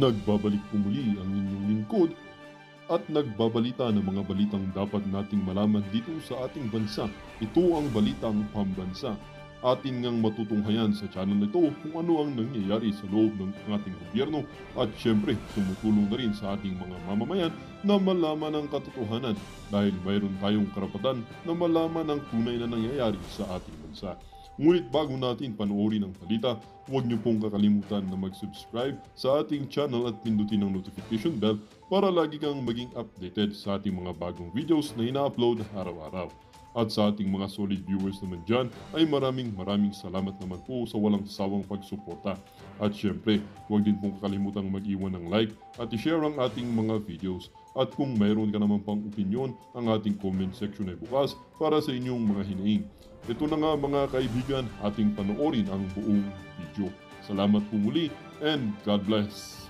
Nagbabalik po muli ang inyong lingkod at nagbabalita ng mga balitang dapat nating malaman dito sa ating bansa. Ito ang Balitang Pambansa. Atin ngang matutunghayan sa channel na ito kung ano ang nangyayari sa loob ng ating gobyerno at syempre tumutulong na rin sa ating mga mamamayan na malaman ang katotohanan dahil mayroon tayong karapatan na malaman ang tunay na nangyayari sa ating bansa. Ngunit bago natin panoorin ang balita, huwag niyo pong kakalimutan na mag-subscribe sa ating channel at pindutin ang notification bell para lagi kang maging updated sa ating mga bagong videos na ina-upload araw-araw. At sa ating mga solid viewers naman dyan ay maraming salamat naman po sa walang sawang pagsuporta. At syempre, huwag din pong kakalimutan mag-iwan ng like at i-share ang ating mga videos. At kung mayroon ka naman pang opinion, ang ating comment section ay bukas para sa inyong mga hinaing. Ito na nga mga kaibigan, ating panoorin ang buong video. Salamat po muli and God bless!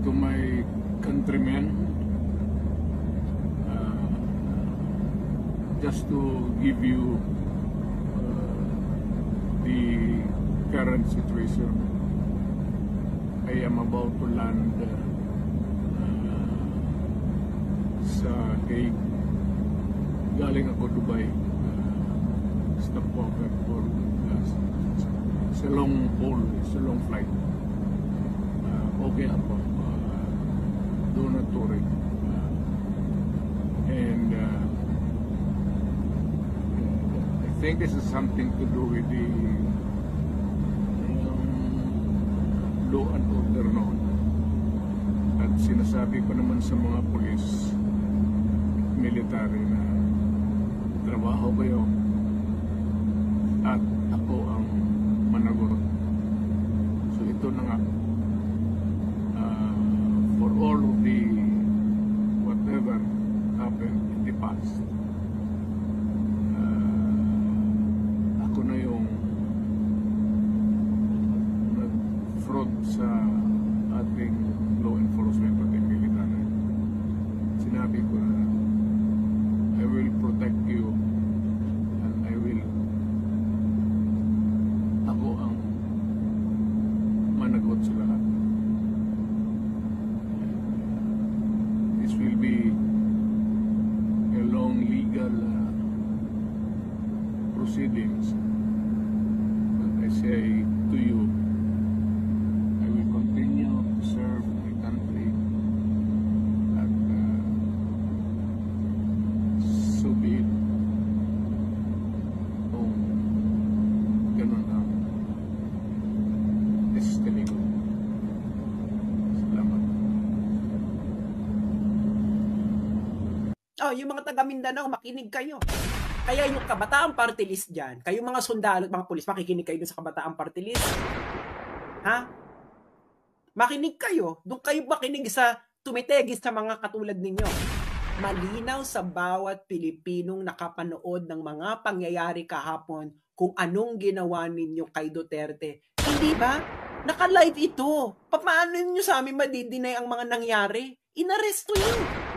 To my countrymen, just to give you the current situation. I am about to land sa Hague. Galing ako Dubai. Stop over for it's a long haul, it's a long flight. Okay ako. Do not worry. And I think this is something to do with the law and order noon. At sinasabi ko naman sa mga pulis, military na trabaho kayo at ako ang managot. So ito na nga. For all of the whatever happened in the past, ako na yung nag-fraud sa ating law enforcement at military. Sinabi ko na I will protect you and ako ang managot sa lahat. Will be a long legal proceedings, but I say to you, I will continue to serve my country at so be it. Kung ganun ang destiny ko. Oh, yung mga taga Mindanao, makinig kayo. Kaya yung Kabataang Party List dyan, kayong mga sundalo at mga pulis, makikinig kayo dun sa Kabataang Party List. Ha? Makinig kayo. Doon kayo makinig sa tumitegis sa mga katulad ninyo. Malinaw sa bawat Pilipinong nakapanood ng mga pangyayari kahapon kung anong ginawa ninyo kay Duterte. Hindi ba? Naka-live ito. Paano nyo sa amin madidinay ang mga nangyari? Inaresto nyo.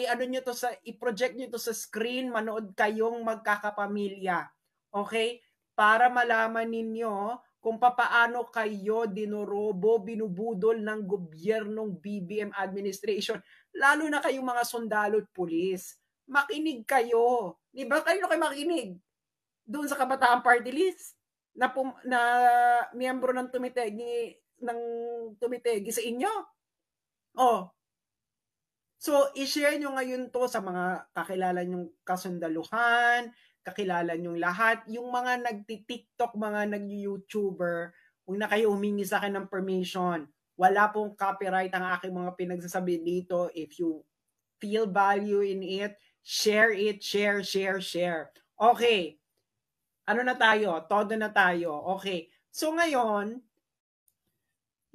Ano nyo to i-project nyo to sa screen, manood kayong magkakapamilya. Okay? Para malaman ninyo kung papaano kayo dinorobo, binubudol ng gobyernong BBM administration. Lalo na kayong mga sundalo at pulis. Makinig kayo. Di ba? Kayo makinig doon sa Kabataang Party List na miyembro ng tumitegi sa inyo. Oh. So, i-share nyo ngayon to sa mga kakilala nyong kasundaluhan, kakilala nyong lahat, yung mga nagti-TikTok, mga nag-YouTuber, huwag na kayo humingi sa akin ng permission. Wala pong copyright ang aking mga pinagsasabi dito. If you feel value in it, share it, share. Okay. Ano na tayo? Todo na tayo. Okay. So, ngayon,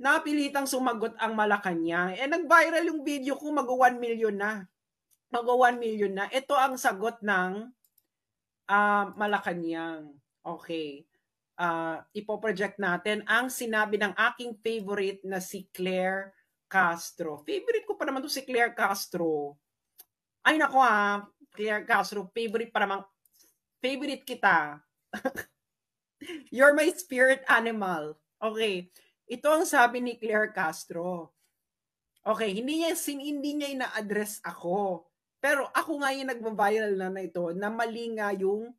napilitang sumagot ang Malacanang. Nag-viral yung video ko, mag-1 million na. Mag-1 million na. Ito ang sagot ng Malacanang. Okay. ipoproject natin ang sinabi ng aking favorite na si Claire Castro. Favorite ko pa naman to si Claire Castro. Ay nako Claire Castro, favorite pa naman. Favorite kita. You're my spirit animal. Okay. Ito ang sabi ni Claire Castro. Okay, hindi niya ina-address ako. Pero ako nga yung nagba-viral na ito na mali nga yung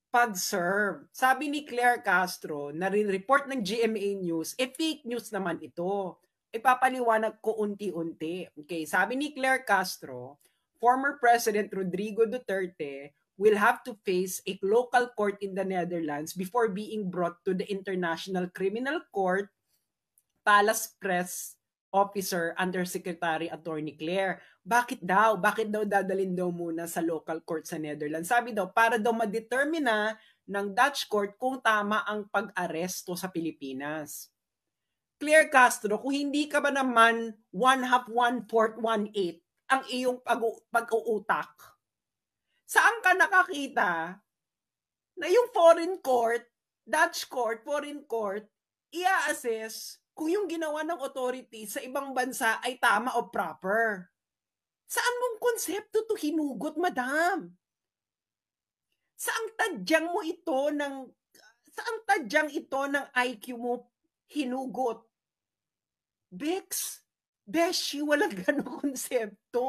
pag-serve. Sabi ni Claire Castro, na-report ng GMA News, fake news naman ito. Ipapaliwanag ko unti-unti. Okay, sabi ni Claire Castro, former President Rodrigo Duterte will have to face a local court in the Netherlands before being brought to the International Criminal Court, Palace Press Officer Undersecretary Attorney Claire. Bakit daw? Bakit daw dadalhin daw muna sa local court sa Netherlands? Sabi daw, para daw ma-determine ng Dutch court kung tama ang pag-aresto sa Pilipinas. Claire Castro, kung hindi ka ba naman 1/2, 1/4, 1/8 ang iyong pag-uutak, saan ka nakakita na yung foreign court, Dutch court, foreign court, i-assess kung yung ginawa ng authority sa ibang bansa ay tama o proper? Saan mong konsepto to hinugot, madam? Saang tadyang ito ng IQ mo hinugot? Beshi, walang ganong konsepto.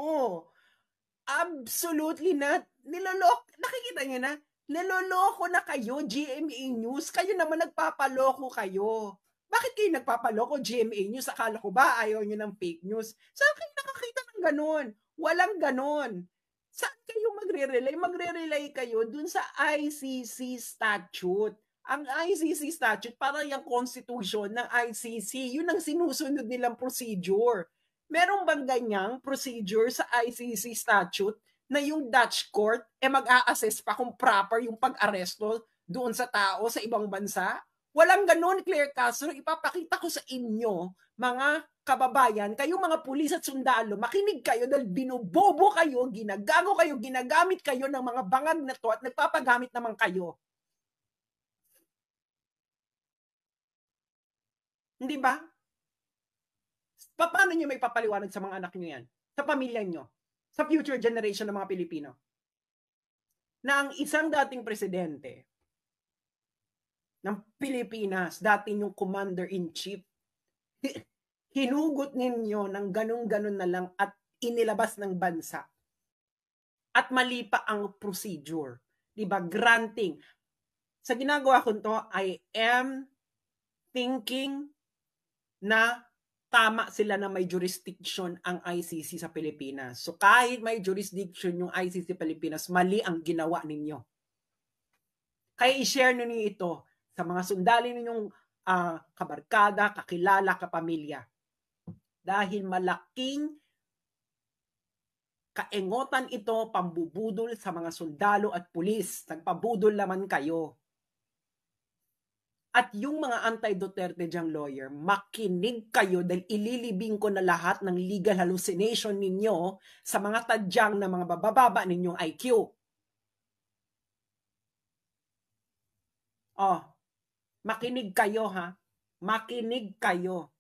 Absolutely not. Nakikita niyo na? Niloloko na kayo, GMA News. Kayo naman nagpapaloko kayo. Bakit kayo nagpapaloko, GMA News? Akala ko ba ayaw nyo ng fake news? Saan kayo nakakita ng ganon? Walang ganon. Saan kayo magre-relay? Magre-relay kayo dun sa ICC statute. Ang ICC statute, parang yung constitution ng ICC, yun ang sinusunod nilang procedure. Meron bang ganyang procedure sa ICC statute na yung Dutch court mag-a-assess pa kung proper yung pag-aresto doon sa tao sa ibang bansa? Walang ganon, Claire Castro. Ipapakita ko sa inyo, mga kababayan, kayong mga pulis at sundalo, makinig kayo dahil binubobo kayo, ginagago kayo, ginagamit kayo ng mga bangag na to at nagpapagamit naman kayo. Hindi ba? Paano nyo may papaliwanag sa mga anak nyo yan? Sa pamilya nyo? Sa future generation ng mga Pilipino? Na ang isang dating presidente ng Pilipinas, dati yung commander-in-chief, hinugot ninyo ng ganun-ganun na lang at inilabas ng bansa. At mali pa ang procedure. Diba? Granting. Sa ginagawa ko to, I am thinking na tama sila na may jurisdiction ang ICC sa Pilipinas. So kahit may jurisdiction yung ICC Pilipinas, mali ang ginawa ninyo. Kaya i-share ninyo ito sa mga sundali ninyong kabarkada, kakilala, kapamilya. Dahil malaking kaengotan ito, pambubudol sa mga sundalo at pulis. Nagpabudol naman kayo. At yung mga anti-Duterte diyang lawyer, makinig kayo dahil ililibing ko na lahat ng legal hallucination ninyo sa mga tadyang na mga bababa ninyong IQ. Makinig kayo ha. Makinig kayo.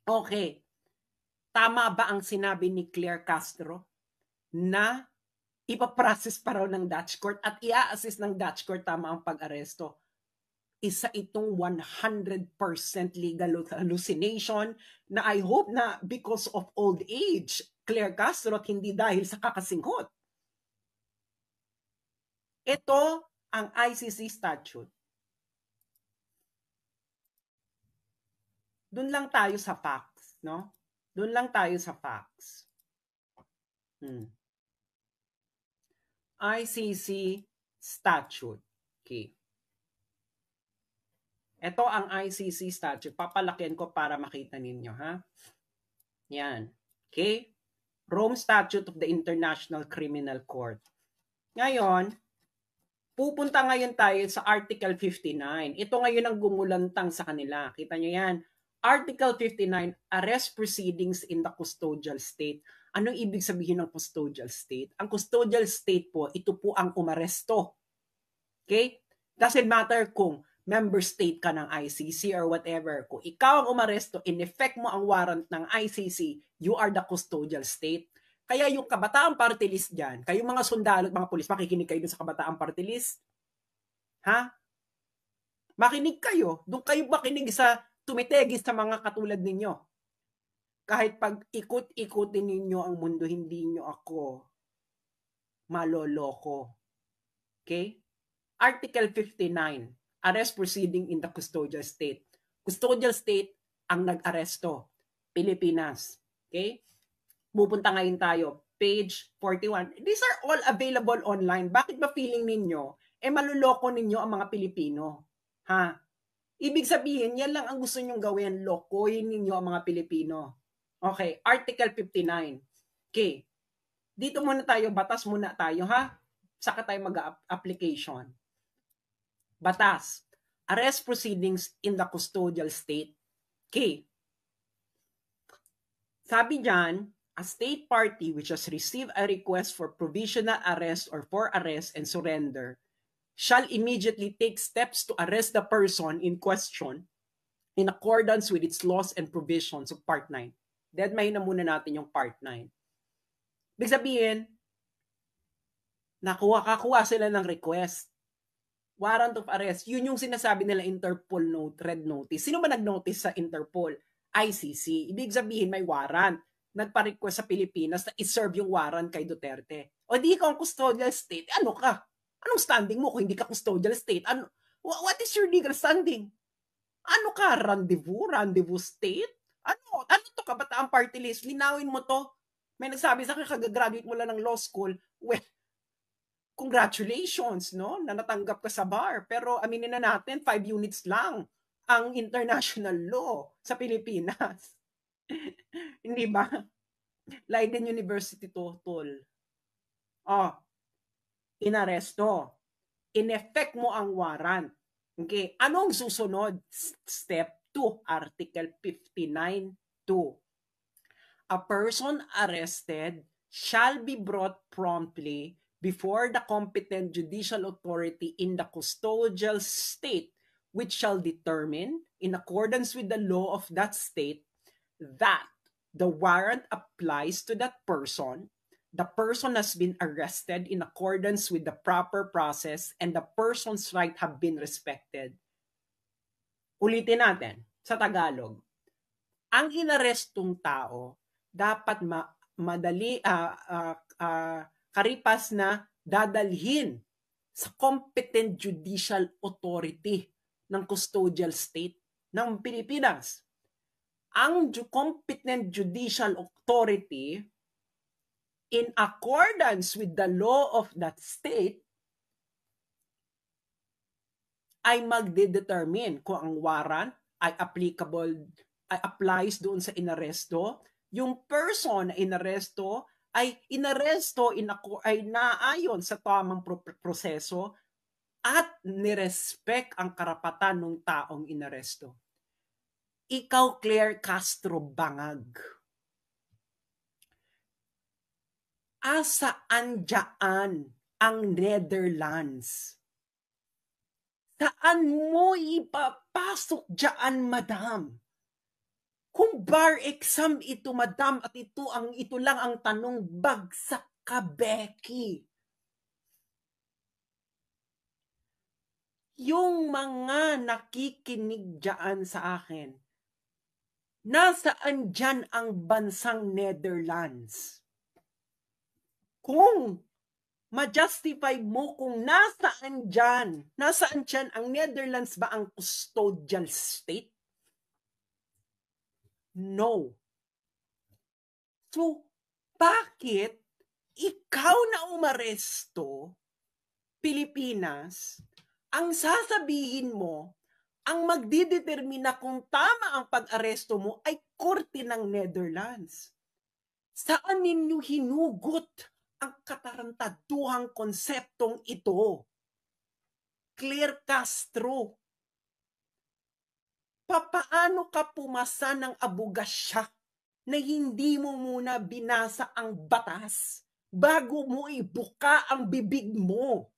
Okay. Tama ba ang sinabi ni Claire Castro na ipaprocess pa raw ng Dutch court at i-assess ng Dutch court tama ang pag-aresto? Isa itong 100% legal hallucination na I hope na because of old age, Claire Castro, at hindi dahil sa kakasinghot. Ito ang ICC statute. Doon lang tayo sa facts, no? Doon lang tayo sa facts. ICC statute. Okay. Ito ang ICC statute. Papalakihan ko para makita ninyo, ha? Yan. Okay? Rome Statute of the International Criminal Court. Ngayon, pupunta ngayon tayo sa Article 59. Ito ngayon ang gumulantang sa kanila. Kita nyo yan. Article 59, arrest proceedings in the custodial state. Anong ibig sabihin ng custodial state? Ang custodial state po, ito po ang umaresto. Okay? Doesn't matter kung member state ka ng ICC or whatever, kung ikaw ang umaresto, in effect mo ang warrant ng ICC, you are the custodial state. Kaya yung Kabataan Party List dyan, kayong mga sundalo at mga pulis, makikinig kayo dun sa Kabataan Party List? Ha? Makinig kayo. Doon kayo makinig sa tumitegis sa mga katulad ninyo. Kahit pag ikot-ikutin ninyo ang mundo, hindi nyo ako maloloko. Okay? Article 59, arrest proceeding in the custodial state. Custodial state ang nag-aresto. Pilipinas. Okay? Pupunta ngayon tayo. Page 41. These are all available online. Bakit ba feeling ninyo, maluloko ninyo ang mga Pilipino? Ha? Ibig sabihin, yan lang ang gusto nyong gawin. Lokohin ninyo ang mga Pilipino. Okay, Article 59. Okay. Dito muna tayo, batas muna tayo, ha? Saka tayo mag-application. Batas. Arrest proceedings in the custodial state. Okay. Sabi dyan, a state party which has received a request for provisional arrest or for arrest and surrender shall immediately take steps to arrest the person in question in accordance with its laws and provisions of Part 9. Deadmine na muna natin yung Part 9. Ibig sabihin, kakuha sila ng request. Warrant of arrest. Yun yung sinasabi nila Interpol red notice. Sino ba nag-notice sa Interpol? ICC. Ibig sabihin may warrant. Nagpa-request sa Pilipinas na iserve yung warrant kay Duterte. O di ka ang custodial state. Ano ka? Anong standing mo kung hindi ka custodial state? What is your legal standing? Ano ka? Rendezvous state? Ano to, Kabataan Party List? Linawin mo to. May nagsabi sa akin, kagagraduate mo lang ng law school. Well, congratulations, no? Na natanggap ka sa bar. Pero aminin na natin, 5 units lang ang international law sa Pilipinas. Hindi ba? Leiden University to, tol. Inaresto. In-effect mo ang warrant. Okay, anong susunod? Step 2, Article 59.2. A person arrested shall be brought promptly before the competent judicial authority in the custodial state, which shall determine, in accordance with the law of that state, that the warrant applies to that person, the person has been arrested in accordance with the proper process, and the person's right have been respected. Ulitin natin sa Tagalog. Ang inarestong tao dapat karipas na dadalhin sa competent judicial authority ng custodial state ng Pilipinas. Ang competent judicial authority, in accordance with the law of that state, ay magdedetermine kung ang warrant ay applies doon sa inaresto. Yung person na inaresto ay naayon sa tamang proseso at nirespect ang karapatan ng taong inaresto. Ikaw, Claire Castro Bangag, asaan dyan ang Netherlands? Saan mo ipapasok dyan, madam? Kung bar exam ito, madam, at ito lang ang tanong, bagsak ka, Becky. Yung mga nakikinig dyan sa akin, nasaan dyan ang bansang Netherlands? Kung ma-justify mo kung nasaan dyan ang Netherlands ba ang custodial state? No. So, bakit ikaw na umaresto, Pilipinas, ang sasabihin mo, ang magdidetermina kung tama ang pag-aresto mo ay korte ng Netherlands? Saan ninyo hinugot ang katarantaduhang konseptong ito? Claire Castro, papaano ka pumasa ng abogasya na hindi mo muna binasa ang batas bago mo ibuka ang bibig mo?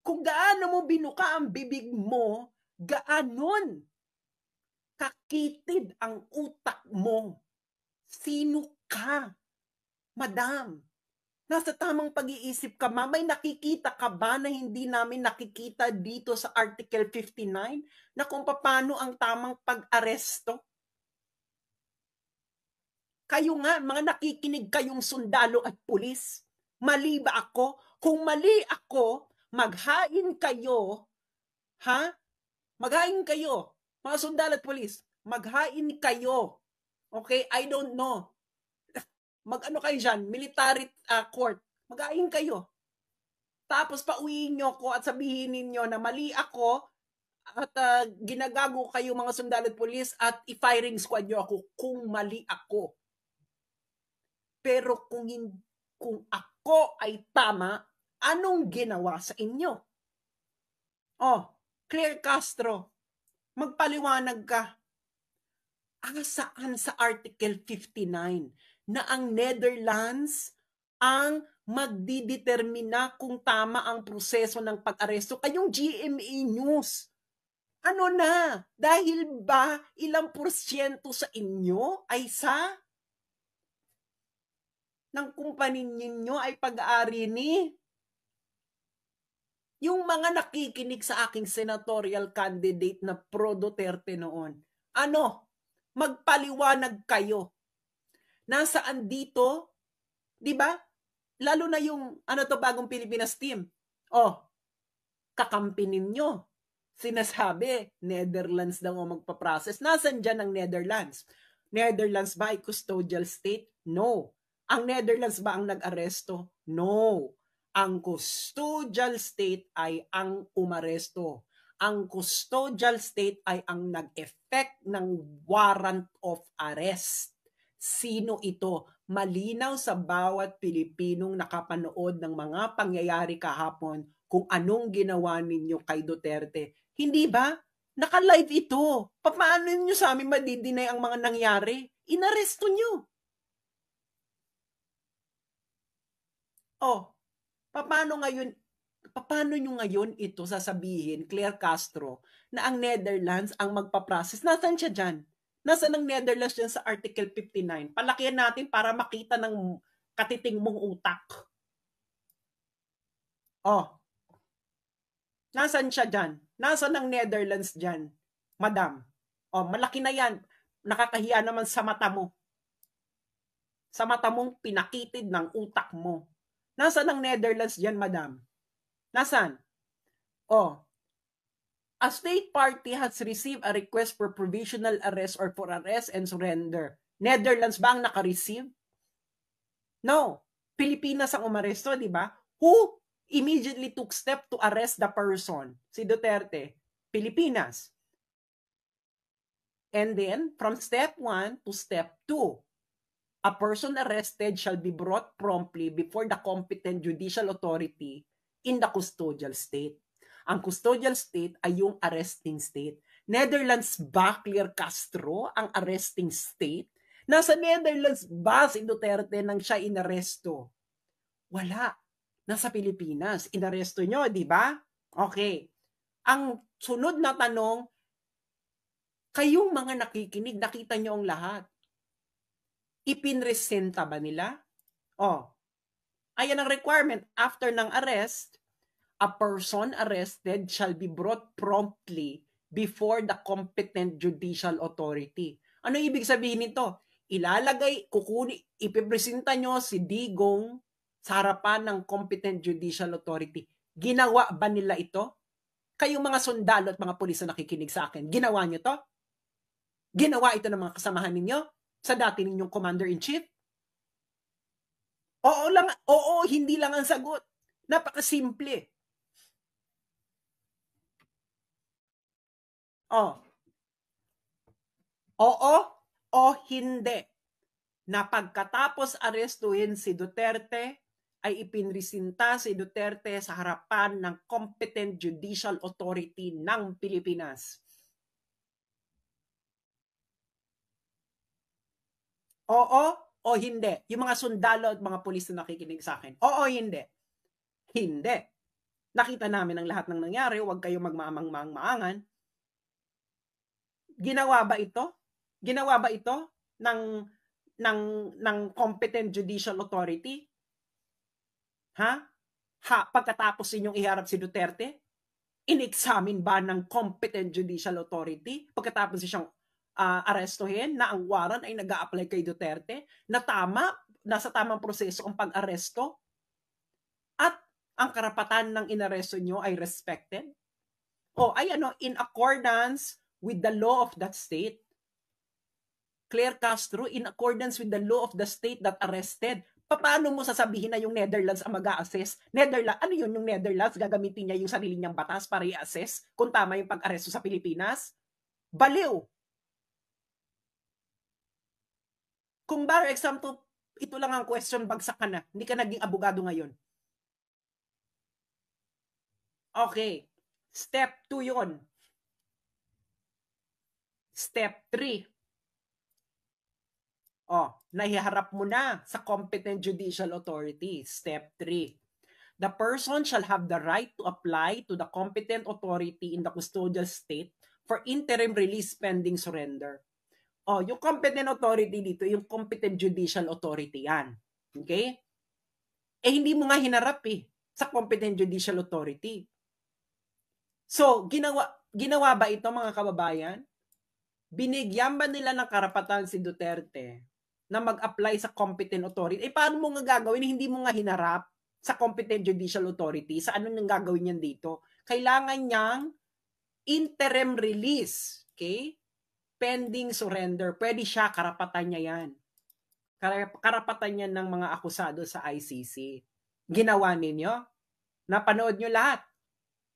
Kung gaano mo binuka ang bibig mo, gaanon kakitid ang utak mo. Sino ka, madam? Nasa tamang pag-iisip ka ba? May nakikita ka ba na hindi namin nakikita dito sa Article 59 na kung paano ang tamang pag-aresto? Kayo nga, mga nakikinig kayong sundalo at pulis. Mali ba ako? Kung mali ako, maghain kayo, ha? Maghain kayo, mga sundalo at pulis. Maghain kayo. Okay? I don't know. Mag-ano kayo dyan? Military court. Mag-hain kayo. Tapos pauwiin nyo ko at sabihin ninyo na mali ako at ginagago kayo mga sundalo at pulis at i-firing squad nyo ako kung mali ako. Pero kung ako ay tama, anong ginawa sa inyo? Oh, Claire Castro, magpaliwanag ka. Saan sa Article 59 na ang Netherlands ang magdidetermina kung tama ang proseso ng pag-aresto? Kayong GMA News, ano na? Dahil ba ilang porsyento sa inyo ay ng kumpanin ninyo ay pag-aari ni? Yung mga nakikinig sa aking senatorial candidate na pro Duterte noon, magpaliwanag kayo. Nasaan dito, di ba? Lalo na yung, bagong Pilipinas team. Kakampi ninyo. Sinasabi, Netherlands daw ang magpaprocess. Nasaan dyan ang Netherlands? Netherlands ba ay custodial state? No. Ang Netherlands ba ang nag-aresto? No. Ang custodial state ay ang umaresto. Ang custodial state ay ang nag-effect ng warrant of arrest. Sino ito? Malinaw sa bawat Pilipinong nakapanood ng mga pangyayari kahapon kung anong ginawa ninyo kay Duterte. Hindi ba? Naka-live ito. Paano nyo sa amin madidinay ang mga nangyari? Inaresto nyo. Paano nyo ngayon ito sasabihin, Claire Castro, na ang Netherlands ang magpa-process? Nasaan siya dyan? Nasaan ang Netherlands dyan sa Article 59? Palakihan natin para makita ng katiting mong utak. Nasaan siya dyan? Nasaan ang Netherlands dyan? Madam. Malaki na yan. Nakakahiya naman sa mata mo. Sa mata mong pinakitid ng utak mo. Nasaan ang Netherlands dyan, madam? Nasaan? A state party has received a request for provisional arrest or for arrest and surrender. Netherlands ba ang naka-receive? No. Pilipinas ang umaresto, di ba? Who immediately took step to arrest the person? Si Duterte. Pilipinas. And then, from step 1 to step 2, a person arrested shall be brought promptly before the competent judicial authority in the custodial state. Ang custodial state ay yung arresting state. Netherlands ba, Claire Castro, ang arresting state? Nasa Netherlands ba si Duterte nang siya inaresto? Wala. Nasa Pilipinas. Inaresto nyo, di ba? Okay. Ang sunod na tanong, kayong mga nakikinig, nakita nyo ang lahat. Ipinresenta ba nila? Ayan ang requirement. After ng arrest, a person arrested shall be brought promptly before the competent judicial authority. Ano ibig sabihin nito? Ipipresenta nyo si Digong sa harapan ng competent judicial authority. Ginawa ba nila ito? Kayong mga sundalo at mga pulis na nakikinig sa akin, ginawa nyo to? Ginawa ito ng mga kasamahan ninyo? Sa dati ninyong commander-in-chief? Oo, hindi lang ang sagot. Napakasimple. Oo o hindi. Na pagkatapos arestuhin si Duterte, ay ipinresinta si Duterte sa harapan ng competent judicial authority ng Pilipinas. Oo o hindi? Yung mga sundalo at mga pulis na nakikinig sa akin. Oo o hindi? Hindi. Nakita namin ang lahat ng nangyari, huwag kayo magmamang-maangan. Ginawa ba ito? Ginawa ba ito ng competent judicial authority? Ha? Pagkatapos ninyong iharap si Duterte, in-examine ba ng competent judicial authority pagkatapos siyang arestuhin na ang warrant ay nag-a-apply kay Duterte na nasa tamang proseso ang pag-aresto at ang karapatan ng inaresto nyo ay respected? O ay in accordance with the law of that state. Claire Castro, in accordance with the law of the state that arrested. Paano mo sasabihin na yung Netherlands ang mag-a-assess? Ano yun yung Netherlands? Gagamitin niya yung sarili niyang batas para i-assess kung tama yung pag-aresto sa Pilipinas? Baliw! Kung bar example, ito lang ang question, bagsak ka na. Hindi ka naging abogado ngayon. Okay. Step 2 yun. Step 3. Nahiharap mo na sa competent judicial authority. Step 3. The person shall have the right to apply to the competent authority in the custodial state for interim release pending surrender. Yung competent authority dito, yung competent judicial authority yan. Okay? Hindi mo nga hinarap sa competent judicial authority. So, ginawa ba ito mga kababayan? Binigyan ba nila ng karapatan si Duterte na mag-apply sa competent authority? Paano mo nga gagawin? Hindi mo nga hinarap sa competent judicial authority. Sa ano nang gagawin niyan dito? Kailangan niyang interim release. Okay? Pending surrender. Pwede siya, karapatan niya yan. Karapatan niya ng mga akusado sa ICC. Ginawa ninyo? Napanood nyo lahat?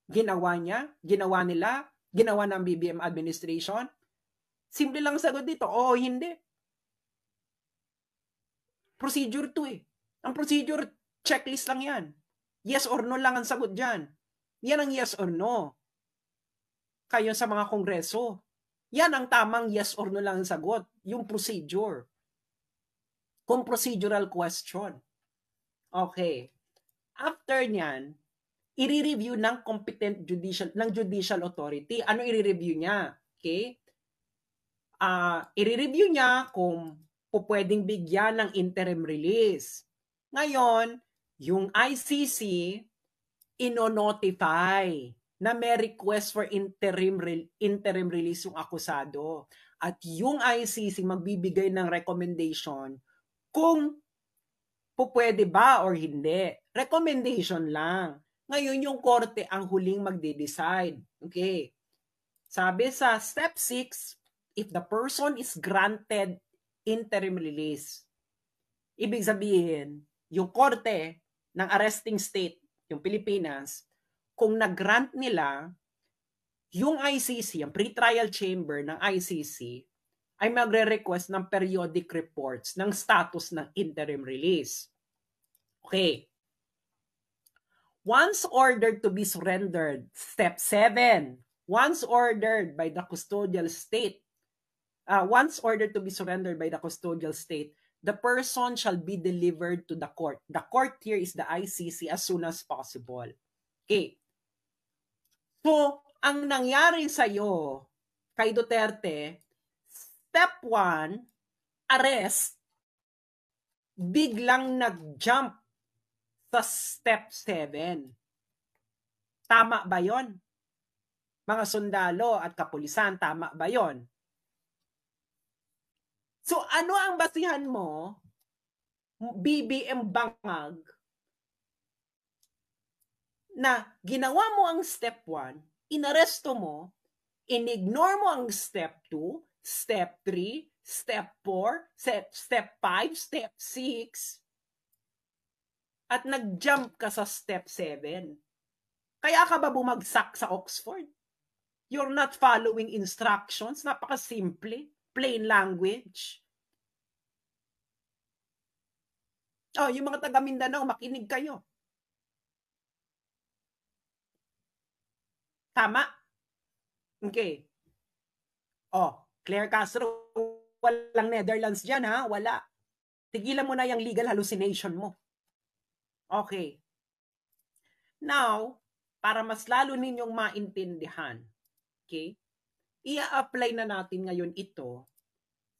Ginawa niya? Ginawa nila? Ginawa ng BBM administration? Simple lang sagot dito, oo, hindi. Procedure 2 Ang procedure, checklist lang yan. Yes or no lang ang sagot dyan. Yan ang yes or no. Kayo sa mga kongreso. Yan ang tamang yes or no lang ang sagot. Yung procedure. Kung procedural question. Okay. After nyan, i-review ng competent judicial authority. Ano i-review niya? Okay? I-review niya kung pwedeng bigyan ng interim release. Ngayon, yung ICC ino-notify na may request for interim release yung akusado. At yung ICC magbibigay ng recommendation kung pwede ba or hindi. Recommendation lang. Ngayon yung korte ang huling magde-decide. Okay. Sabi sa step 6, if the person is granted interim release, ibig sabihin, yung korte ng arresting state, yung Pilipinas, kung nag-grant nila, yung ICC, ang pre-trial chamber ng ICC, ay magre-request ng periodic reports ng status ng interim release. Okay. Once ordered to be surrendered, step 7, once ordered by the custodial state, the person shall be delivered to the court. The court here is the ICC as soon as possible. Okay. So, ang nangyari sa'yo, kay Duterte, step 1, arrest, biglang nag-jump sa step 7. Tama ba yon? Mga sundalo at kapulisan, tama ba yon? So, ano ang basihan mo, BBM Bangag, na ginawa mo ang step 1, inaresto mo, inignore mo ang step 2, step 3, step 4, step 5, step 6, at nag-jump ka sa step 7. Kaya ka ba bumagsak sa Oxford? You're not following instructions. Napaka-simple. Plain language. Yung mga taga Mindanao, makinig kayo. Tama? Okay. Claire Castro, walang Netherlands dyan ha? Wala. Tigilan mo na yung legal hallucination mo. Okay. Now, para mas lalo ninyong maintindihan, okay? Ia-apply na natin ngayon ito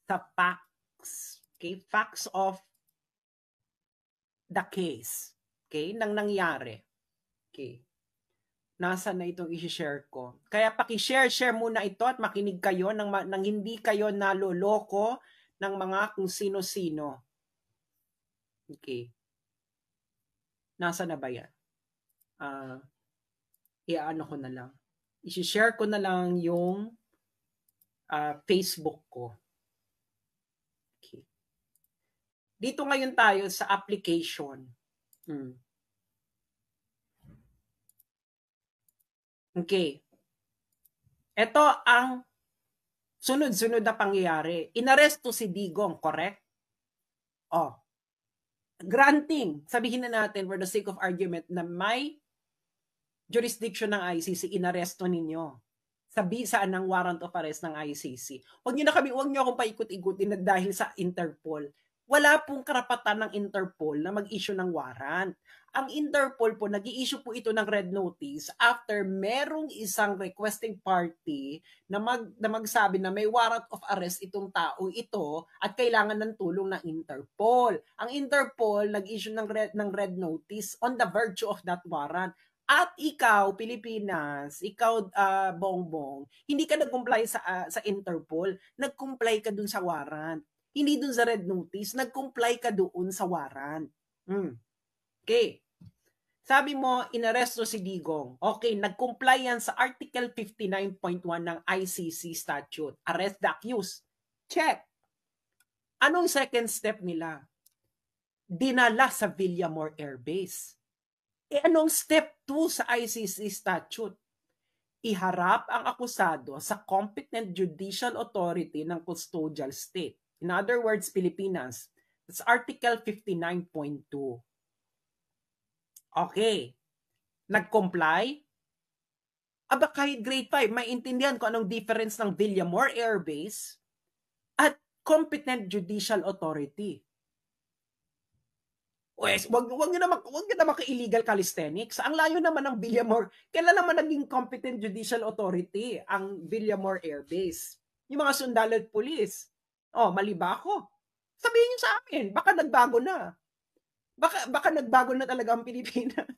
sa facts, okay? Facts of the case, okay? Nang nangyari, okay? Nasa na itong i-share ko. Kaya paki-share muna ito at makinig kayo nang hindi kayo naloloko ng mga kung sino-sino. Okay. Nasa na ba yan? Iaano ko na lang. I-share ko na lang yung Facebook ko. Okay. Dito ngayon tayo sa application. Okay. Ito ang sunod-sunod na pangyayari. Inaresto si Digong, correct? Oh. Granting, sabihin na natin for the sake of argument na may jurisdiction ng ICC, inaresto ninyo. Saan ng warrant of arrest ng ICC. Huwag niyo akong paikot-ikutin na dahil sa Interpol. Wala pong karapatan ng Interpol na mag-issue ng warrant. Ang Interpol po, nag-i-issue po ito ng red notice after merong isang requesting party na magsabi na may warrant of arrest itong tao ito at kailangan ng tulong ng Interpol. Ang Interpol nag-issue ng red notice on the virtue of that warrant. At ikaw, Pilipinas, ikaw, Bongbong, hindi ka nag-comply sa Interpol, nag-comply ka dun sa warrant. Hindi dun sa red notice, nag-comply ka doon sa warrant. Okay. Sabi mo, inaresto si Digong. Okay, nag-comply yan sa Article 59.1 ng ICC statute. Arrest the accused. Check. Anong second step nila? Dinala sa Villamor Air Base. Anong step 2 sa ICC statute? Iharap ang akusado sa competent judicial authority ng custodial state. In other words, Pilipinas. That's Article 59.2. Okay. Nag-comply? Aba, kahit grade 5, maintindihan ko anong difference ng Villamor Air Base at competent judicial authority. Wes, wag niyo naman ka-illegal calisthenics. Ang layo naman ng Villamor. Kailan naman naging competent judicial authority ang Villamor Air Base? Yung mga sundalo at pulis. Oh, mali ba ako? Sabihin niyo sa amin, baka nagbago na. Baka nagbago na talaga ang Pilipinas.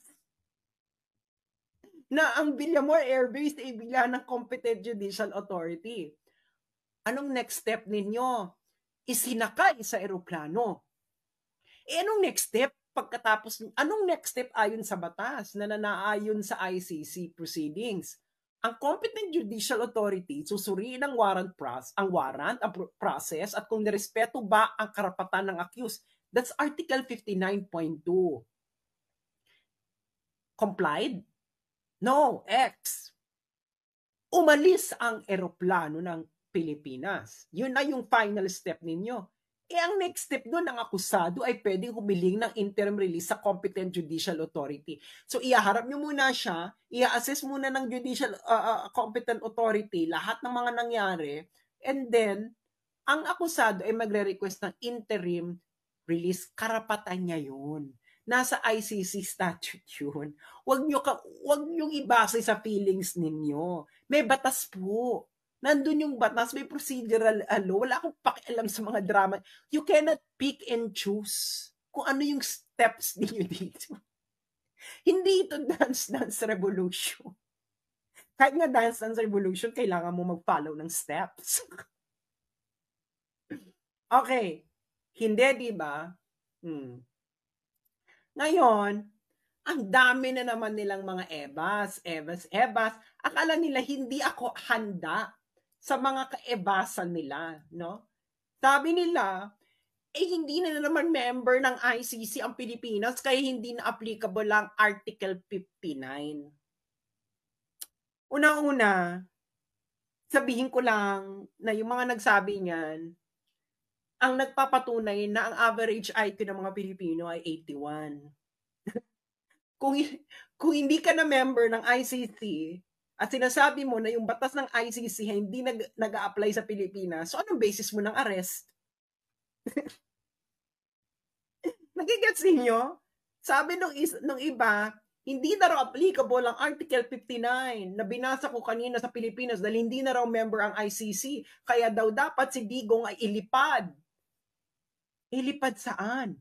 Na ang Villamor Air Base ay bigla ng competent judicial authority. Anong next step ninyo? Isinakay sa eroplano. Anong next step pagkatapos? Anong next step ayon sa batas na nanaayon sa ICC proceedings? Ang competent judicial authority susuriin ang warrant process at kung nirespeto ba ang karapatan ng accused. That's Article 59.2. Complied? No, X. Umalis ang eroplano ng Pilipinas. Yun na yung final step ninyo. Ang next step doon, ang akusado ay pwedeng humiling ng interim release sa competent judicial authority. So, ihaharap nyo muna siya, i-assess muna ng judicial competent authority lahat ng mga nangyari, and then, ang akusado ay magre-request ng interim release. Karapatan niya yun. Nasa ICC statute yun. Huwag nyo ibase sa feelings ninyo. May batas po. Nandun yung batas, may procedural law. Wala akong pakialam sa mga drama. You cannot pick and choose kung ano yung steps ninyo dito. Hindi ito dance revolution. Kahit nga dance revolution, kailangan mo mag-follow ng steps. Okay. Hindi, di ba? Ngayon, ang dami na naman nilang mga ebas. Akala nila hindi ako handa sa mga kaebasan nila, no? Sabi nila, hindi na naman member ng ICC ang Pilipinas, kaya hindi na applicable ang Article 59. Una-una, sabihin ko lang na yung mga nagsabi niyan, ang nagpapatunay na ang average IQ ng mga Pilipino ay 81. Kung hindi ka na member ng ICC, at sinasabi mo na yung batas ng ICC hindi nag-a-apply sa Pilipinas, so anong basis mo ng arrest? Nagigets ninyo? Sabi nung iba, Hindi na raw applicable ang Article 59 na binasa ko kanina sa Pilipinas dahil hindi na raw member ang ICC. Kaya daw dapat si Digong ay ilipad. Ilipad saan?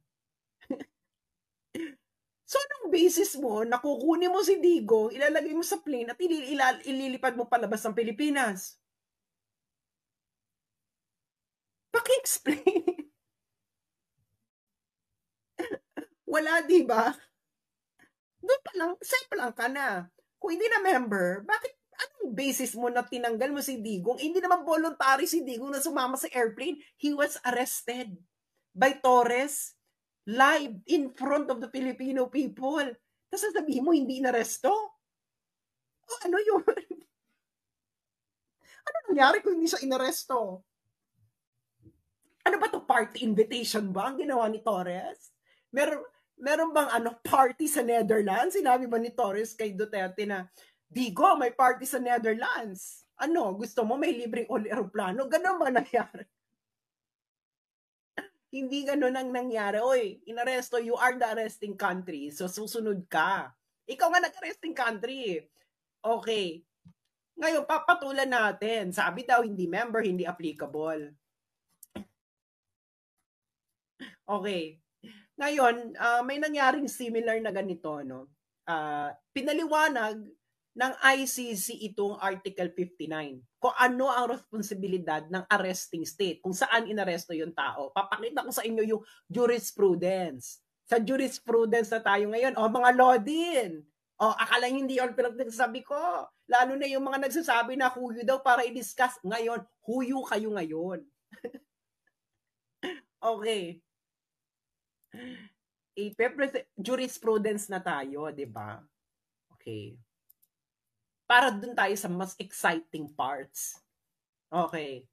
So, anong basis mo na kukunin mo si Digong, ilalagay mo sa plane at ililipad mo palabas ng Pilipinas? Paki-explain. Wala, di ba? Doon pa lang, safe lang ka na. Kung hindi na member, bakit, anong basis mo na tinanggal mo si Digong? Hindi naman voluntary si Digong na sumama sa airplane. He was arrested by Torres live in front of the Filipino people. Tapos sasabihin mo, hindi inaresto? O ano yun? Ano nangyari kung hindi siya inaresto? Ano ba to, party invitation ba ang ginawa ni Torres? Meron bang party sa Netherlands? Sinabi ba ni Torres kay Duterte na, Digo, may party sa Netherlands. Ano, gusto mo may libreng aeroplano? Ganun ba nangyari? Hindi ganun ang nangyari. Oy, inaresto, you are the arresting country. So, susunod ka. Ikaw nga nag-arresting country. Okay. Ngayon, papatulan natin. Sabi daw, hindi member, hindi applicable. Okay. Ngayon, may nangyaring similar na ganito, no? Pinaliwanag ng ICC itong Article 59. Kung ano ang responsibilidad ng arresting state, kung saan inaresto yung tao. Papakita ko sa inyo yung jurisprudence. Sa jurisprudence na tayo ngayon, mga Lodin. Akala hindi yun pinagsasabi ko. Lalo na yung mga nagsasabi na huyo daw para i-discuss. Ngayon, huyo kayo ngayon. Okay. Jurisprudence na tayo, di ba? Okay. Para dun tayo sa mas exciting parts. Okay.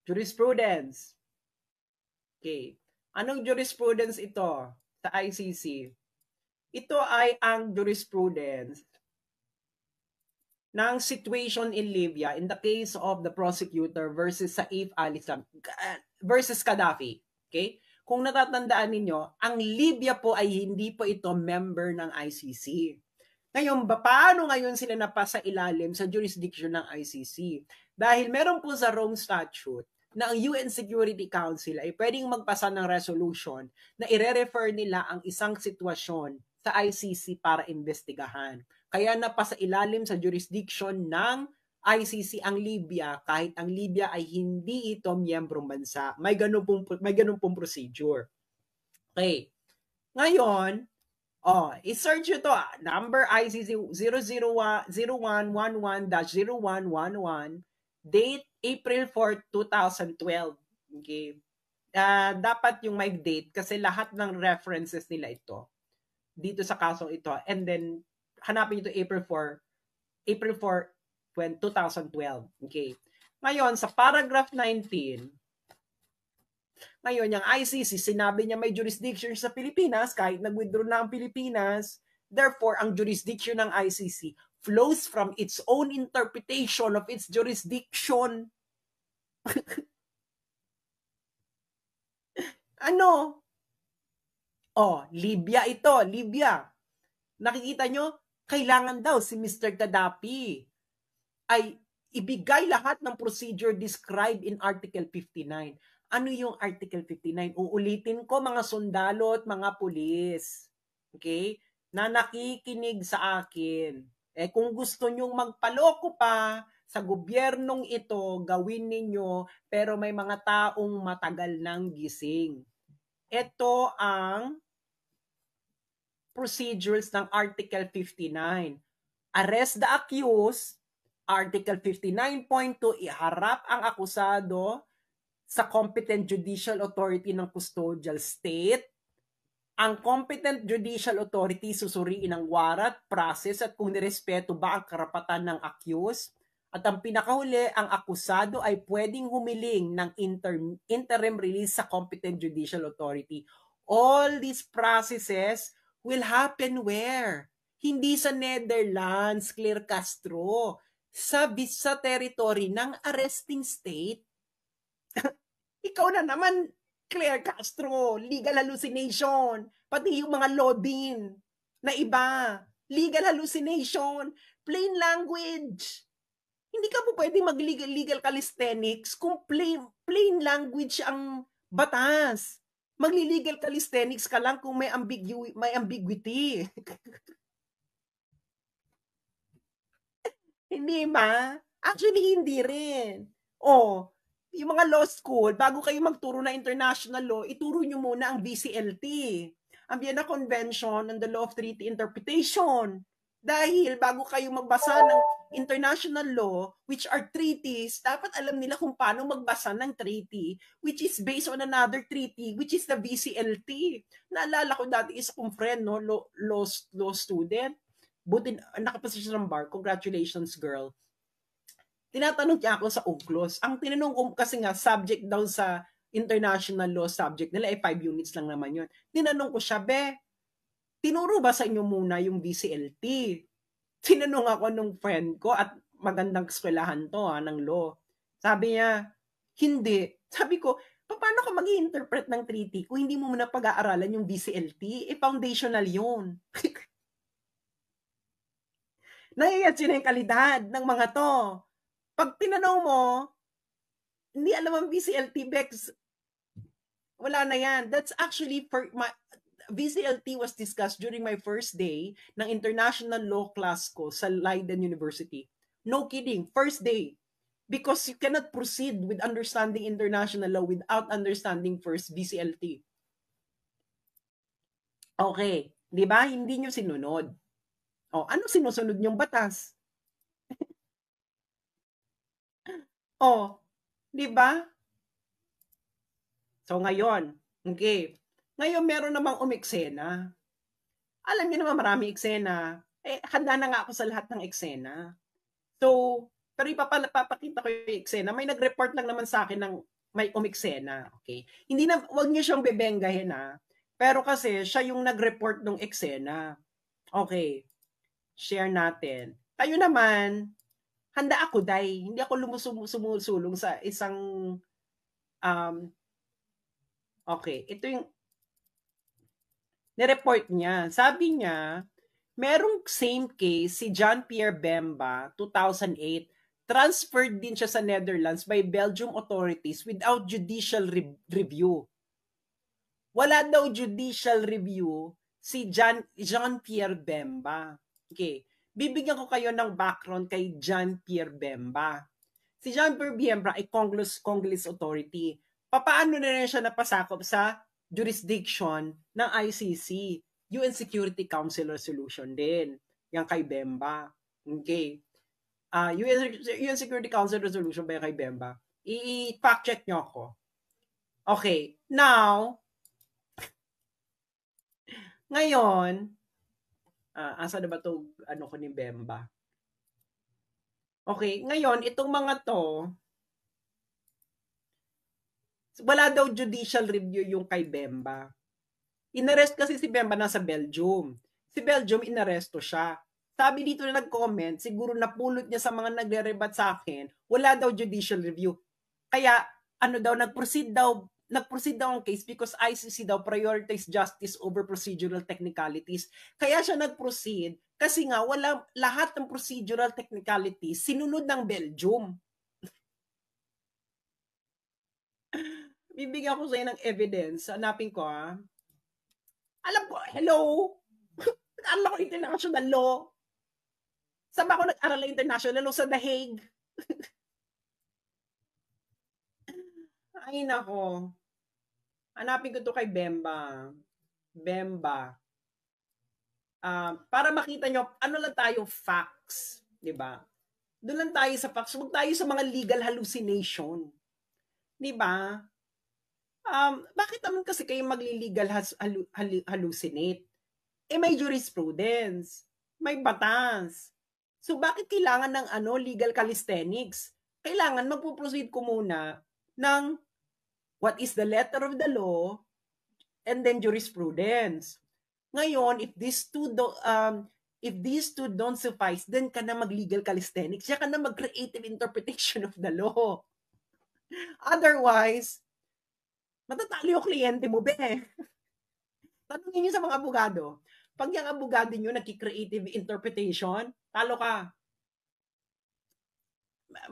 Jurisprudence. Okay. Anong jurisprudence ito sa ICC? Ito ay ang jurisprudence ng situation in Libya in the case of the prosecutor versus Saif al-Islam versus Gaddafi. Okay? Kung natatandaan ninyo, ang Libya po ay hindi po ito member ng ICC. Ngayon, paano ngayon sila napasa ilalim sa jurisdiction ng ICC? Dahil meron po sa Rome Statute na ang UN Security Council ay pwedeng magpasa ng resolution na ire-refer nila ang isang sitwasyon sa ICC para investigahan. Kaya napasa ilalim sa jurisdiction ng ICC ang Libya kahit ang Libya ay hindi ito miyembrong bansa. May ganun pong procedure. Okay. Ngayon, i-search nyo to. Number ICC 0111-0111, date April 4, 2012. Okay. Dapat yung may date kasi lahat ng references nila ito dito sa kasong ito. And then, hanapin nyo ito April 4, 2012. Okay. Ngayon, sa paragraph 19, ngayon, yung ICC, sinabi niya may jurisdiction sa Pilipinas, kahit nag-withdraw na ang Pilipinas, therefore, ang jurisdiction ng ICC flows from its own interpretation of its jurisdiction. Ano? Libya ito, Libya. Nakikita nyo, kailangan daw si Mr. Gaddafi ay ibigay lahat ng procedure described in Article 59. Ano yung Article 59? Uulitin ko mga sundalo at mga pulis. Okay? Na nakikinig sa akin. Kung gusto nyong magpaloko pa sa gobyernong ito, gawin ninyo, pero may mga taong matagal nang gising. Ito ang procedures ng Article 59. Arrest the accused. Article 59.2, iharap ang akusado sa competent judicial authority ng custodial state. Ang competent judicial authority susuriin ang warat, process at kung nirespeto ba ang karapatan ng accused. At ang pinakahuli, ang akusado ay pwedeng humiling ng interim release sa competent judicial authority. All these processes will happen where? Hindi sa Netherlands, Claire Castro. Sa territory ng arresting state. Ikaw na naman, Claire Castro, legal hallucination, pati yung mga Lodin. na iba. Legal hallucination. Plain language. Hindi ka po pwede mag-legal calisthenics kung plain language ang batas. Magli-legal calisthenics ka lang kung may ambiguity. Hindi ba? Actually, hindi rin. Yung mga law school, bago kayo magturo na international law, ituro nyo muna ang VCLT, ang Vienna Convention on the Law of Treaty Interpretation. Dahil bago kayo magbasa ng international law, which are treaties, dapat alam nila kung paano magbasa ng treaty, which is based on another treaty, which is the VCLT. Naalala ko dati isa kong friend, no, law student. Buti nakapasisyon ng bar. Congratulations, girl. Tinatanong niya ako sa UCLOS. Ang tinanong ko kasi nga, subject daw sa international law subject nila, 5 units lang naman yun. Tinanong ko siya, tinuro ba sa inyo muna yung VCLT? Tinanong ako nung friend ko at magandang eskwelahan to ng law. Sabi niya, hindi. Sabi ko, paano ka mag-i-interpret ng treaty kung hindi mo muna pag-aaralan yung VCLT? Foundational yun. Naiyan sila yung kalidad ng mga to. Pag tinanong mo, hindi alam ang VCLT, Bex, wala na yan. That's actually, VCLT was discussed during my first day ng international law class ko sa Leiden University. No kidding, first day. Because you cannot proceed with understanding international law without understanding first VCLT. Okay, di ba? Hindi nyo sinunod. Ano sinusunod nyong batas? Di ba? So ngayon, okay. Ngayon meron namang umeksena. Alam niyo naman marami eksena. Handa na nga ako sa lahat ng eksena. So, pero ipapakita ko yung eksena. May nag-report lang naman sa akin ng may umeksena. Okay. Hindi na, wag niyo siyang bebenggahin Pero kasi siya yung nag-report ng eksena. Okay. Share natin. Tayo naman, handa ako, Day. Hindi ako sumusulong sa isang okay, ito yung nireport niya. Sabi niya, merong same case si John Pierre Bemba, 2008, transferred din siya sa Netherlands by Belgium authorities without judicial review. Wala daw judicial review si John Pierre Bemba. Okay, bibigyan ko kayo ng background kay John Pierre Bemba. Si John Pierre Bemba ay Congolese authority. Paano na rin siya napasakop sa jurisdiction ng ICC, UN Security Council resolution din. Yang kay Bemba. Okay. UN Security Council resolution ba yung kay Bemba? I-fact check nyo ako. Okay. Now, ngayon, asa na ba ito, ko ni Bemba? Okay. Ngayon, itong mga to, wala daw judicial review yung kay Bemba. Inarrest kasi si Bemba nasa Belgium. Si Belgium, inaresto siya. Sabi dito na nag-comment, siguro napulot niya sa mga nagre-rebat sa akin, wala daw judicial review. Kaya, nag-proceed daw ang case because ICC daw prioritize justice over procedural technicalities. Kaya siya nag-proceed kasi nga lahat ng procedural technicalities sinunod ng Belgium. Bibigyan ko sa inyo ng evidence. Hanapin ko Alam ko, hello? Nag-aral ako international law. Saan ba ako nag-aral ng international law? Sa The Hague. Ay, nako. Hanapin ko to kay Bemba. Bemba. Para makita nyo, ano lang tayo, facts. Diba? Doon lang tayo sa facts. Huwag tayo sa mga legal hallucination. Diba? Bakit naman kasi kayo magli-legal hallucinate? May jurisprudence. May batas. So, bakit kailangan ng legal calisthenics? Kailangan magpo-proceed ko muna ng what is the letter of the law and then jurisprudence. Ngayon, if these two don't suffice, then ka na mag-legal calisthenics. Siya ka na mag-creative interpretation of the law. Otherwise, matatalo yung kliyente mo, be. Tanungin niyo sa mga abogado, Pag yung abogado nyo nagki-creative interpretation, talo ka.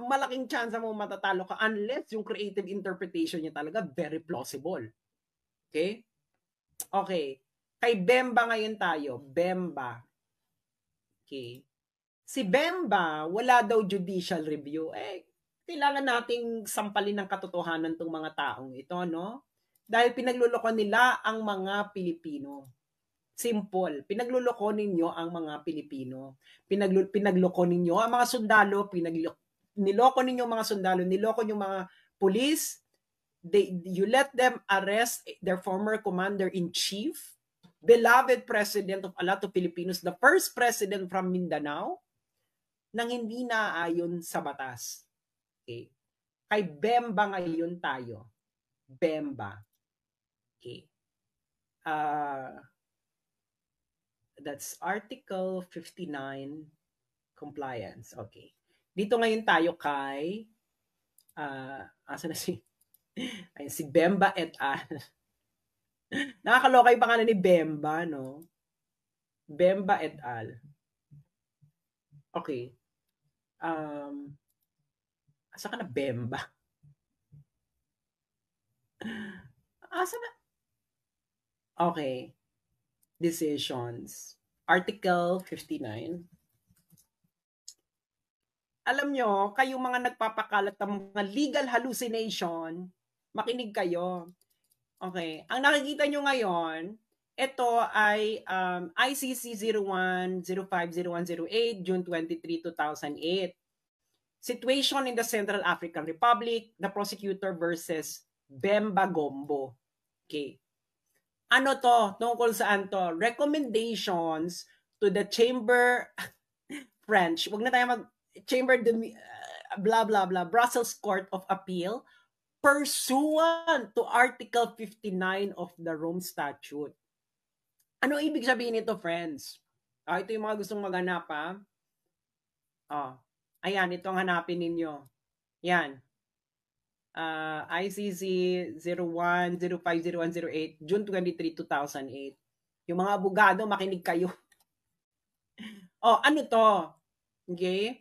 Malaking chance mo matatalo ka unless yung creative interpretation niya talaga very plausible. Okay? Okay. Kay Bemba ngayon tayo. Bemba. Okay. Si Bemba, wala daw judicial review. Kailangan nating sampalin ng katotohanan tong mga taong ito, no? Dahil pinagluloko nila ang mga Pilipino. Simple. Pinagluloko ninyo ang mga Pilipino. Pinagloko ninyo ang mga sundalo, niloko ninyo mga sundalo, niloko ninyo mga police. You let them arrest their former commander-in-chief, beloved president of a lot of Filipinos, the first president from Mindanao, nang hindi naaayon sa batas. Okay. Kay Bemba ngayon tayo. Bemba. Okay. That's Article 59, compliance. Okay. Dito ngayon tayo kay asa na si ay, si Bemba et al. Nakakaloka yung pangalan ni Bemba, no? Bemba et al. Okay. Asa ka na Bemba? Asa na? Okay. Decisions. Article 59. Alam nyo, kayong mga nagpapakalat ng mga legal hallucination, makinig kayo. Okay. Ang nakikita nyo ngayon, ito ay ICC 01-05-0108, June 23, 2008. Situation in the Central African Republic, the prosecutor versus Bemba Gombo. Okay. Ano to? Tungkol saan to? Recommendations to the Chamber French. Wag na tayo Chamber de blah blah blah Brussels Court of Appeal pursuant to Article 59 of the Rome Statute. Ano ibig sabihin nito, friends? Ito yung mga gustong maghanap, ha? Ayan, ito ang hanapin ninyo. Yan. ICC 01-05-0108, June 23, 2008. Yung mga abogado, makinig kayo. Ano to? Okay?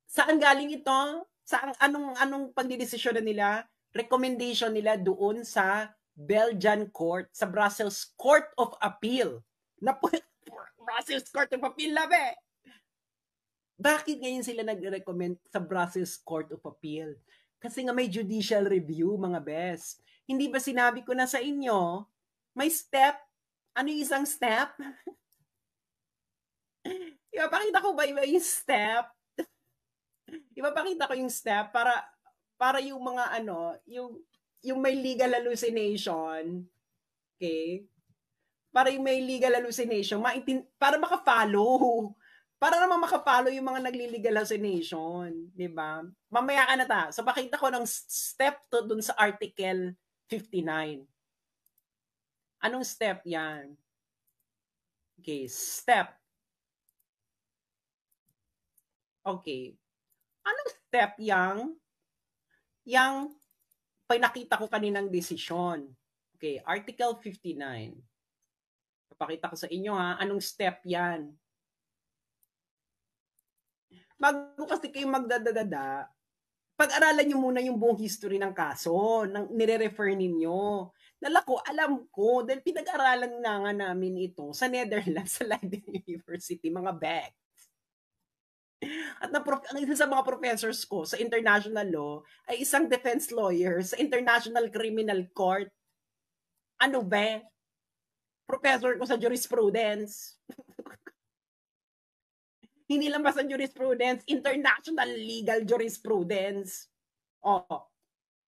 Saan galing ito? Saan, anong pagdidesisyon nila? Recommendation nila doon sa Belgian Court, sa Brussels Court of Appeal. Brussels Court of Appeal, labe! Bakit ngayon sila nag-recommend sa Brussels Court of Appeal? Kasi nga may judicial review, mga best. Hindi ba sinabi ko na sa inyo, may step? Ano yung isang step? Ipapakita ko ba yung step? Ipapakita ko yung step para yung mga yung may legal hallucination, okay? Para yung may legal hallucination, para maka-follow. Para naman maka-follow yung mga nagli-legal hallucination, di ba? Mamaya ka na ta. So pakita ko ng step to dun sa Article 59. Anong step yan? Okay, step. Okay. Anong step yang pinakita ko kaninang desisyon? Okay, Article 59. Papakita ko sa inyo, ha, anong step yan? Bago kasi kayo magdadadada, pag-aralan nyo muna yung buong history ng kaso, ng nire-refer ninyo. Nalako, alam ko, dahil pinag-aralan na nga namin ito sa Netherlands, sa Leiden University, mga back. At ang isa sa mga professors ko sa international law ay isang defense lawyer sa International Criminal Court. Ano ba? Professor ko sa jurisprudence. Hindi lang basta jurisprudence, international legal jurisprudence.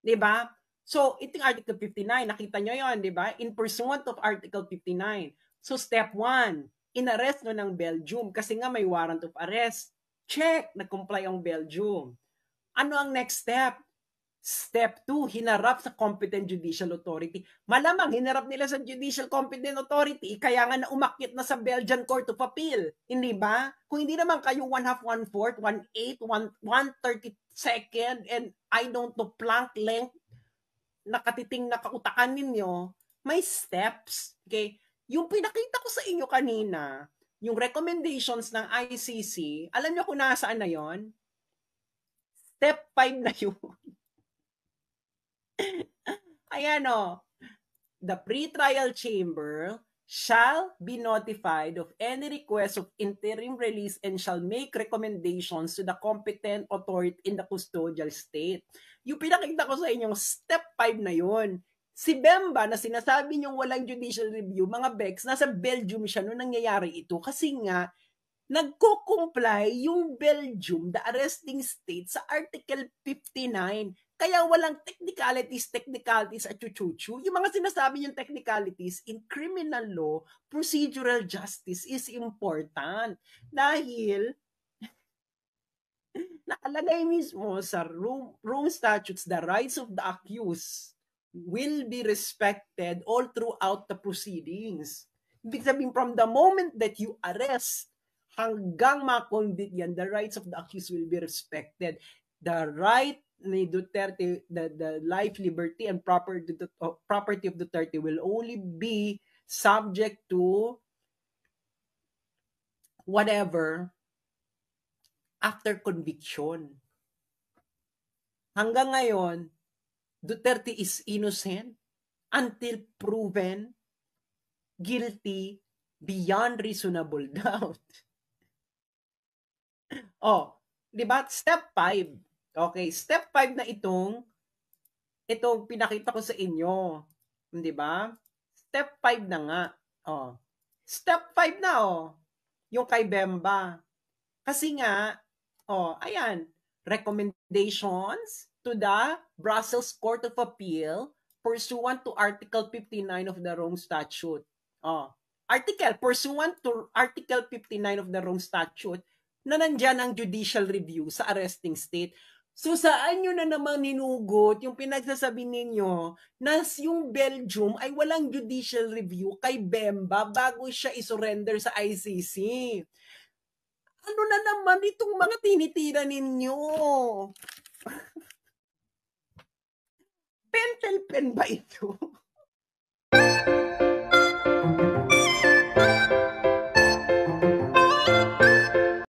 Di ba? So, itong Article 59, nakita nyo yon, di ba? In pursuant of Article 59. So, step 1, inarrest no ng Belgium kasi nga may warrant of arrest. Check, nag-comply ang Belgium. Ano ang next step? Step 2, hinarap sa competent judicial authority. Malamang hinarap nila sa judicial competent authority, kaya nga naumakyat na sa Belgian Court of Appeal. Hindi ba? Kung hindi naman kayo 1/2, 1/4, 1/8, 1/32, and I don't know, plank length, nakatiting na kautakan ninyo, may steps. Okay? Yung pinakita ko sa inyo kanina, yung recommendations ng ICC, alam niyo kung nasaan na yon? Step 5 na yun. Ayan o. The pre-trial chamber shall be notified of any request of interim release and shall make recommendations to the competent authority in the custodial state. Yung pinakita ko sa inyo, step 5 na yun. Si Bemba na sinasabi niyong walang judicial review, mga Bex, nasa Belgium siya nung nangyayari ito kasi nga, nagko-comply yung Belgium, the arresting state, sa Article 59. Kaya walang technicalities at chuchuchu. Yung mga sinasabi yung technicalities in criminal law, procedural justice is important. Dahil nakalagay mismo sa Rome Statutes, the rights of the accused will be respected all throughout the proceedings. Ibig sabihin, from the moment that you arrest hanggang ma-convict yan, the rights of the accused will be respected. The right ni Duterte, the life, liberty, and property of Duterte will only be subject to whatever after conviction. Hanggang ngayon, Duterte is innocent until proven guilty beyond reasonable doubt. Oh, di ba? Step 5. Okay, step 5 na itong pinakita ko sa inyo. Di ba? Step 5 na nga. Oh. Step 5 na yung kay Bemba. Kasi nga, ayan, recommendations to the Brussels Court of Appeal pursuant to Article 59 of the Rome Statute. Pursuant to Article 59 of the Rome Statute, na nandyan ang judicial review sa arresting state. So saan nyo na naman ninugot yung pinagsasabi ninyo na yung Belgium ay walang judicial review kay Bemba bago siya isurrender sa ICC? Ano na naman itong mga tinitira ninyo? Pentel pen ba ito?